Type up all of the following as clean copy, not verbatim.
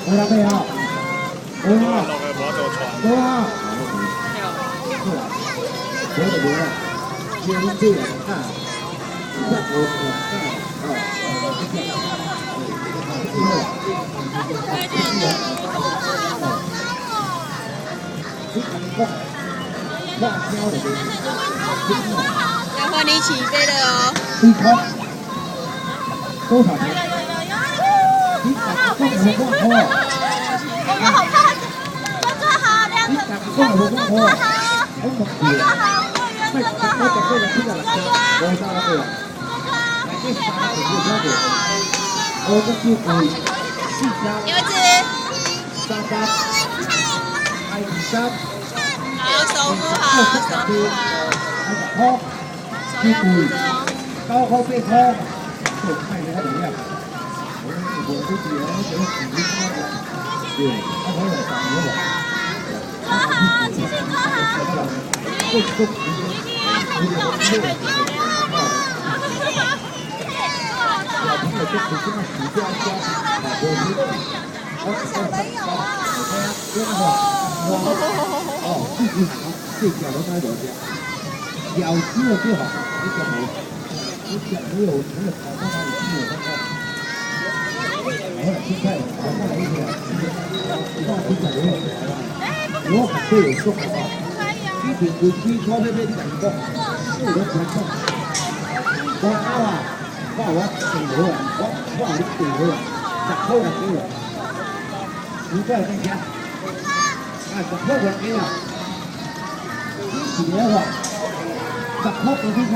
我来背啊，我啊，我啊，我的我，坚定啊，在我口袋啊，辣椒的要换你起飞了哦。一颗多少钱？你敢送我多少？我们好看，哥哥好，两个，哥哥好，哥哥好，会员哥哥好，哥哥，我这是四张，柚子，三张，还有三，好，手扶好，手扶好，好，手要扶着哦。高高背高，这看起来怎么样？我这几年觉得挺不错的，对，他朋友打给我，哥好，继续哥好，这这一定要看手，小朋友就只是那暑假家，我小朋友啊，哦，自己好，睡觉都该躲家，咬吃了就好，你小朋友，你小朋友除了跑到哪里去我都看。现在我看了一天，到现在我还会有送的吗？一瓶回去咖啡杯你敢讲？我都想讲。我啊，我订好啊，我你订好啊，10块就给我。你过来看下，10块就给我。你几年了？10块20块。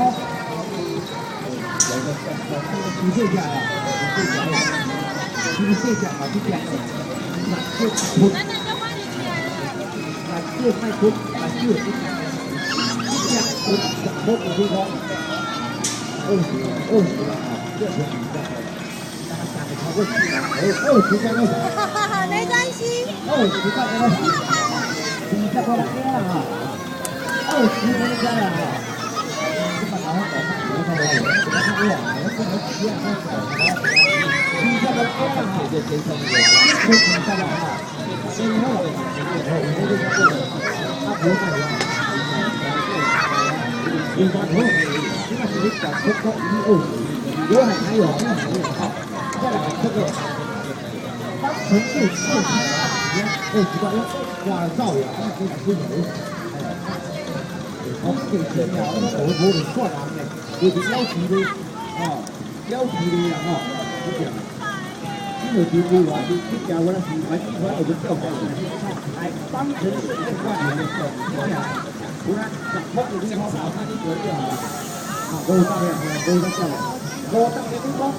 你这家啊，你这家。你这讲嘛，就讲，那就出，那就卖出，那就这样出10块50块，20了啊，这是你的，那价格超过10了，20块多少？哈哈，没关系。20块多少？你这过来啊，20块钱了哈。这么拿回来，我看我，我看我，我不能这样子。你这个多哈，就先生我，不听这个哈，先后我这个他不会呀，你把头，你把手掌出到120，刘海还有哈，再来这个，当成是20块，哇，造谣，那给他出头，我这钱呀，我头的算啊，就是要钱的，啊，要钱的呀哈，就这样。因为就规划的这家伙呢，喜欢喜欢我就调过来，来当成是1万元的手续啊，不然10块50块跑他就得掉了。啊，我上面我在叫了，我当年工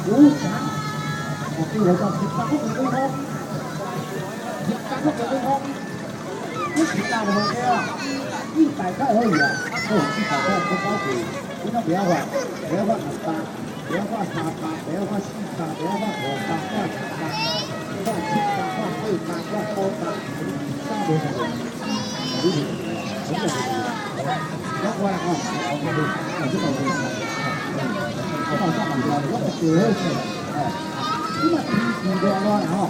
50，我给我到13块50块，13块50块，不是大的东西啊，100块而已啊，哦，100块不高级，你们不要换，不要换18。不要画3八，不要画4八，不要画5八，画7八，画7八，画8八，画8八，上多少人？下来了。要过来啊！我这个我上来了，我上来了，我这个哎，你们平时多少啊？